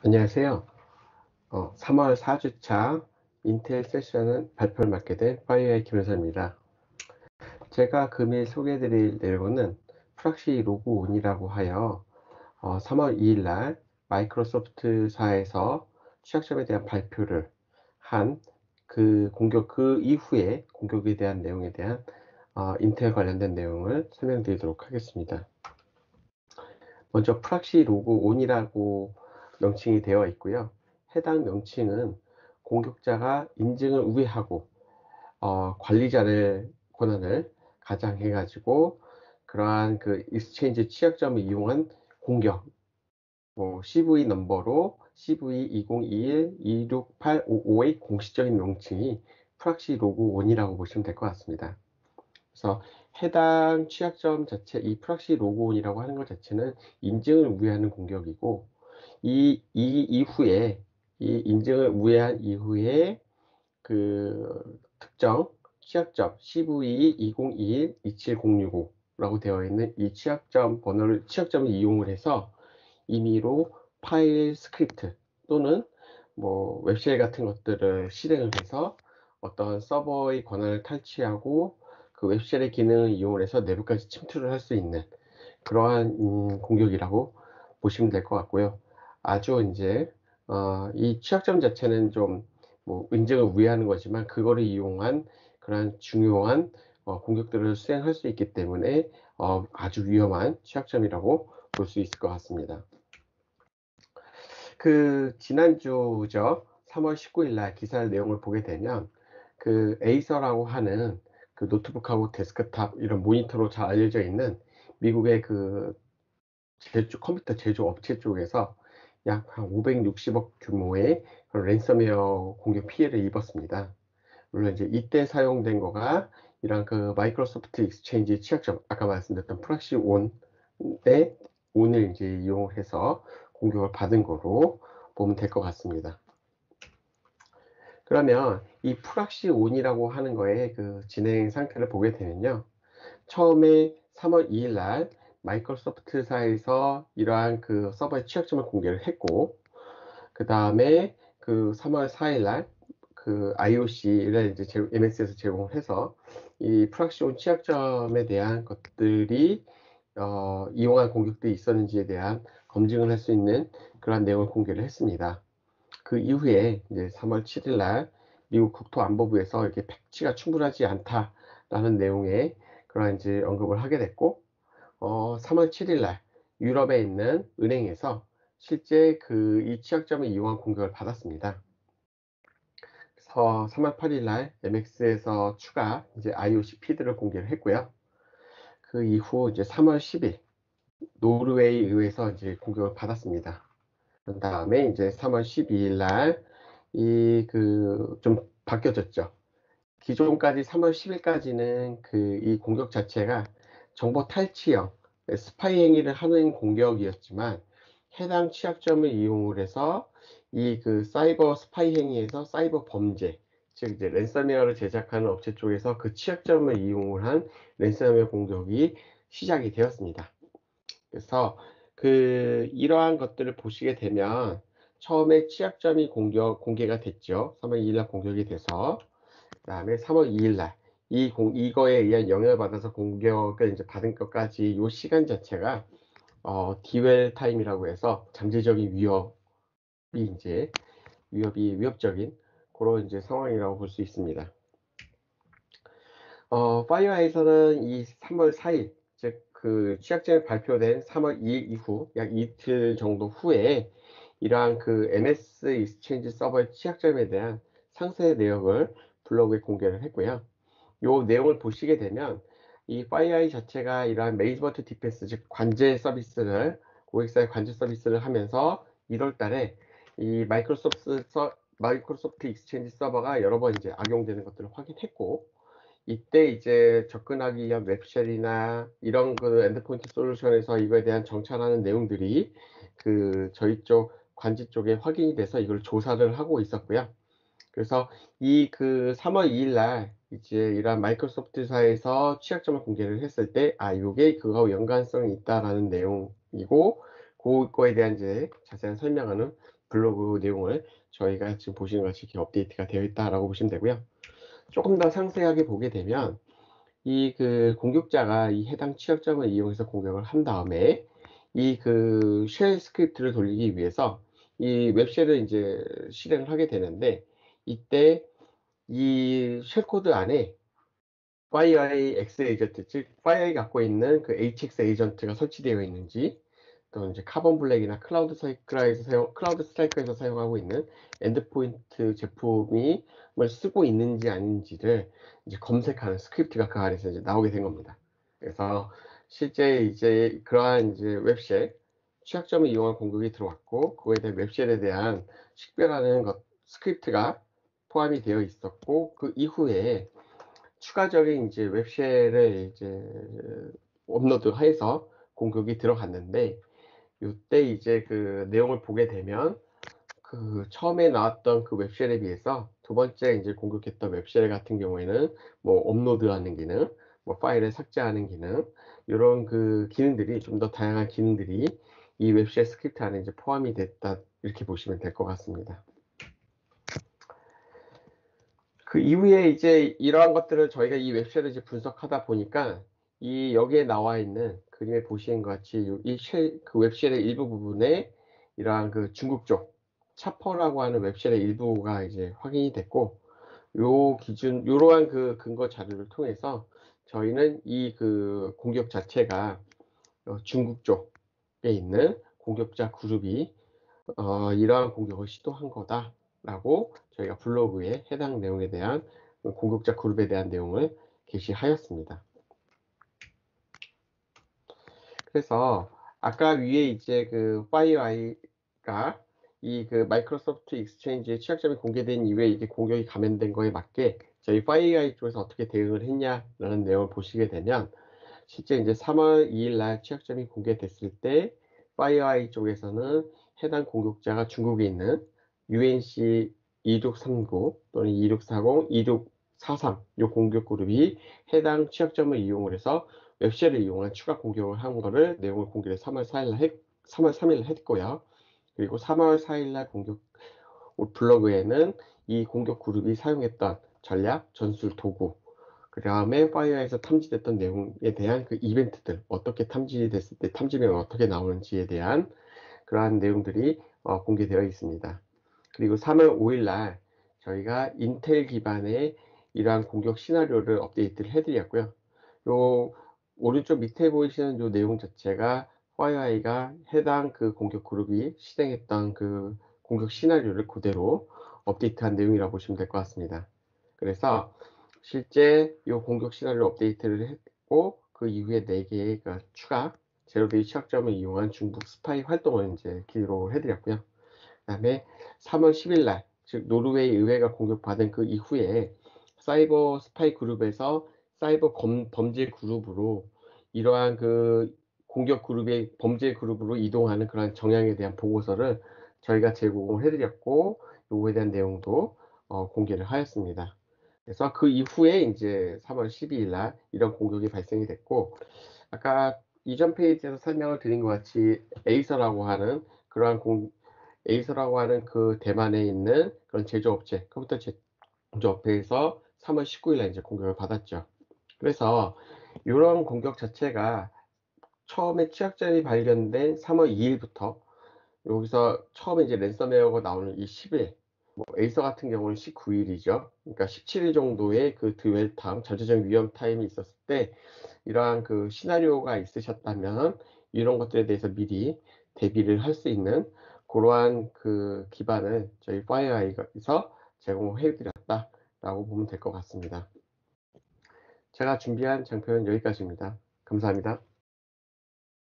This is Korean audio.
안녕하세요. 3월 4주차 인텔 세션은 발표를 맡게 된 파이어의 김현서입니다. 제가 금일 소개해드릴 내용은 프락시 로그 온이라고 하여 3월 2일 날 마이크로소프트사에서 취약점에 대한 발표를 한 그 이후에 공격에 대한 내용에 대한 인텔 관련된 내용을 설명드리도록 하겠습니다. 먼저 프락시 로그 온이라고 명칭이 되어 있고요. 해당 명칭은 공격자가 인증을 우회하고 관리자의 권한을 가장해 가지고 그러한 그 익스체인지 취약점을 이용한 공격, CV 넘버로 CV2021-268555의 공식적인 명칭이 프락시 로그 온이라고 보시면 될 것 같습니다. 그래서 해당 취약점 자체, 이 프락시 로그온이라고 하는 것 자체는 인증을 우회하는 공격이고, 이후에, 이 인증을 우회한 이후에 그 특정 취약점 CV2021-2706라고 되어 있는 이 취약점을 이용을 해서 임의로 파일 스크립트 또는 웹쉘 같은 것들을 실행을 해서 어떤 서버의 권한을 탈취하고 그 웹쉘의 기능을 이용해서 내부까지 침투를 할 수 있는 그러한 공격이라고 보시면 될 것 같고요. 아주 이제 이 취약점 자체는 좀 인증을 우회하는 거지만 그거를 이용한 그러한 중요한 공격들을 수행할 수 있기 때문에 아주 위험한 취약점이라고 볼 수 있을 것 같습니다. 지난주죠. 3월 19일 날 기사 내용을 보게 되면 에이서라고 하는 그 노트북하고 데스크탑 이런 모니터로 잘 알려져 있는 미국의 컴퓨터 제조 업체 쪽에서 약 한 560억 규모의 그런 랜섬웨어 공격 피해를 입었습니다. 물론 이제 이때 사용된 거가 이런 마이크로소프트 익스체인지 취약점, 아까 말씀드렸던 프락시 온을 이제 이용을 해서 공격을 받은 거로 보면 될 것 같습니다. 그러면 이 프락시 온이라고 하는 거의 진행 상태를 보게 되면요. 처음에 3월 2일 날 마이크로소프트사에서 이러한 서버의 취약점을 공개를 했고, 그 다음에 3월 4일 날 IOC를 이제 MS에서 제공을 해서 이 프락시온 취약점에 대한 것들이 이용한 공격들이 있었는지에 대한 검증을 할 수 있는 그러한 내용을 공개를 했습니다. 그 이후에 이제 3월 7일 날 미국 국토안보부에서 이게 패치가 충분하지 않다라는 내용의 그런 이제 언급을 하게 됐고, 3월 7일 날 유럽에 있는 은행에서 실제 이 취약점을 이용한 공격을 받았습니다. 그래서 3월 8일 날 MX에서 추가 이제 IOC 피드를 공개를 했고요. 그 이후 이제 3월 10일 노르웨이 의회에서 이제 공격을 받았습니다. 그 다음에 이제 3월 12일 날 좀 바뀌어졌죠. 기존까지 3월 10일까지는 이 공격 자체가 정보 탈취형 스파이 행위를 하는 공격이었지만 해당 취약점을 이용을 해서 사이버 스파이 행위에서 사이버 범죄, 즉 이제 랜섬웨어를 제작하는 업체 쪽에서 그 취약점을 이용을 한 랜섬웨어 공격이 시작이 되었습니다. 그래서 이러한 것들을 보시게 되면 처음에 취약점이 공개가 됐죠. 3월 2일 날 공격이 돼서 그 다음에 3월 2일 날 이거에 의한 영향을 받아서 공격을 이제 받은 것까지 이 시간 자체가 디웰 타임이라고 해서 잠재적인 위협적인 그런 이제 상황이라고 볼 수 있습니다. 파이어에서는 이 3월 4일, 즉 취약점이 발표된 3월 2일 이후 약 이틀 정도 후에 이러한 MS 익스체인지 서버의 취약점에 대한 상세 내역을 블로그에 공개를 했고요. 요 내용을 보시게 되면 이 파이어아이 자체가 이러한 메이저버트 디펜스, 즉 고객사의 관제 서비스를 하면서 1월 달에 이 마이크로소프트 익스체인지 서버가 여러 번 이제 악용되는 것들을 확인했고, 이때 이제 접근하기 위한 웹쉘이나 이런 엔드포인트 솔루션에서 이거에 대한 정찰하는 내용들이 저희 쪽 관제 쪽에 확인이 돼서 이걸 조사를 하고 있었고요. 그래서 3월 2일 날 이제 이러한 마이크로소프트사에서 취약점을 공개를 했을 때, 이게 그거하고 연관성이 있다라는 내용이고, 그거에 대한 이제 자세한 설명하는 블로그 내용을 저희가 지금 보시는 것이 이렇게 업데이트가 되어 있다라고 보시면 되고요. 조금 더 상세하게 보게 되면 이 그 공격자가 이 해당 취약점을 이용해서 공격을 한 다음에 이 그 쉘 스크립트를 돌리기 위해서 이 웹쉘을 이제 실행을 하게 되는데, 이때 이 쉘 코드 안에 FireEye X 에이전트, 즉 FireEye 갖고 있는 그 HX 에이전트가 설치되어 있는지, 또 이제 카본 블랙이나 클라우드 스트라이커에서 사용하고 있는 엔드포인트 제품을 쓰고 있는지 아닌지를 이제 검색하는 스크립트가 그 안에서 이제 나오게 된 겁니다. 그래서 실제 이제 그러한 이제 웹쉘 취약점을 이용한 공격이 들어왔고, 그거에 대한 웹쉘에 대한 식별하는 스크립트가 포함이 되어 있었고, 그 이후에 추가적인 이제 웹쉘을 이제 업로드해서 공격이 들어갔는데, 이때 이제 그 내용을 보게 되면 그 처음에 나왔던 그 웹쉘에 비해서 두 번째 이제 공격했던 웹쉘 같은 경우에는 뭐 업로드하는 기능, 뭐 파일을 삭제하는 기능, 이런 그 기능들이 좀 더 다양한 기능들이 이 웹쉘 스크립트 안에 이제 포함이 됐다, 이렇게 보시면 될 것 같습니다. 그 이후에 이제 이러한 것들을 저희가 이 웹쉘을 이제 분석하다 보니까 이 여기에 나와 있는 그림에 보시는 것 같이 그 웹쉘의 일부 부분에 이러한 그 중국 쪽 차퍼라고 하는 웹쉘의 일부가 이제 확인이 됐고, 요러한 그 근거 자료를 통해서 저희는 이 그 공격 자체가 중국 쪽에 있는 공격자 그룹이 이러한 공격을 시도한 거다라고 저희가 블로그에 해당 내용에 대한 공격자 그룹에 대한 내용을 게시하였습니다. 그래서 아까 위에 이제 그 FireEye가 이 그 마이크로소프트 익스체인지의 취약점이 공개된 이후에 이게 공격이 감염된 거에 맞게 저희 FireEye 쪽에서 어떻게 대응을 했냐라는 내용을 보시게 되면, 실제 이제 3월 2일 날 취약점이 공개됐을 때 FireEye 쪽에서는 해당 공격자가 중국에 있는 UNC 2639 또는 2640, 2643 이 공격 그룹이 해당 취약점을 이용을 해서 웹쉘을 이용한 추가 공격을 한 거를 내용을 공개를 3월 3일 했고요. 그리고 3월 4일 날 공격 블로그에는 이 공격 그룹이 사용했던 전략, 전술, 도구, 그 다음에 파이어에서 탐지됐던 내용에 대한 그 이벤트들, 어떻게 탐지됐을 때 탐지면 어떻게 나오는지에 대한 그러한 내용들이 공개되어 있습니다. 그리고 3월 5일 날 저희가 인텔 기반의 이러한 공격 시나리오를 업데이트를 해드렸고요. 요 오른쪽 밑에 보이시는 요 내용 자체가 파이어아이가 해당 그 공격 그룹이 실행했던 그 공격 시나리오를 그대로 업데이트한 내용이라고 보시면 될 것 같습니다. 그래서 실제 이 공격 시나리오 업데이트를 했고, 그 이후에 4개의 그 추가 제로데이 취약점을 이용한 중국 스파이 활동을 이제 기록을 해드렸고요. 그 다음에 3월 10일 날, 즉 노르웨이 의회가 공격받은 그 이후에 사이버 스파이 그룹에서 사이버 범죄 그룹으로 이러한 그 공격 그룹의 범죄 그룹으로 이동하는 그런 정황에 대한 보고서를 저희가 제공을 해드렸고, 요거에 대한 내용도 공개를 하였습니다. 그래서 그 이후에 이제 3월 12일 날 이런 공격이 발생이 됐고, 아까 이전 페이지에서 설명을 드린 것 같이 에이서라고 하는 그 대만에 있는 그런 제조업체, 컴퓨터 제조업체에서 3월 19일 날 이제 공격을 받았죠. 그래서 이런 공격 자체가 처음에 취약점이 발견된 3월 2일부터 여기서 처음에 이제 랜섬웨어가 나오는 이 10일, 뭐 에이서 같은 경우는 19일이죠. 그러니까 17일 정도의 그 드웰 타임, 전체적인 위험 타임이 있었을 때 이러한 그 시나리오가 있으셨다면 이런 것들에 대해서 미리 대비를 할 수 있는 그러한 그 기반을 저희 파이어아이에서 제공해 드렸다라고 보면 될 것 같습니다. 제가 준비한 장표는 여기까지입니다. 감사합니다.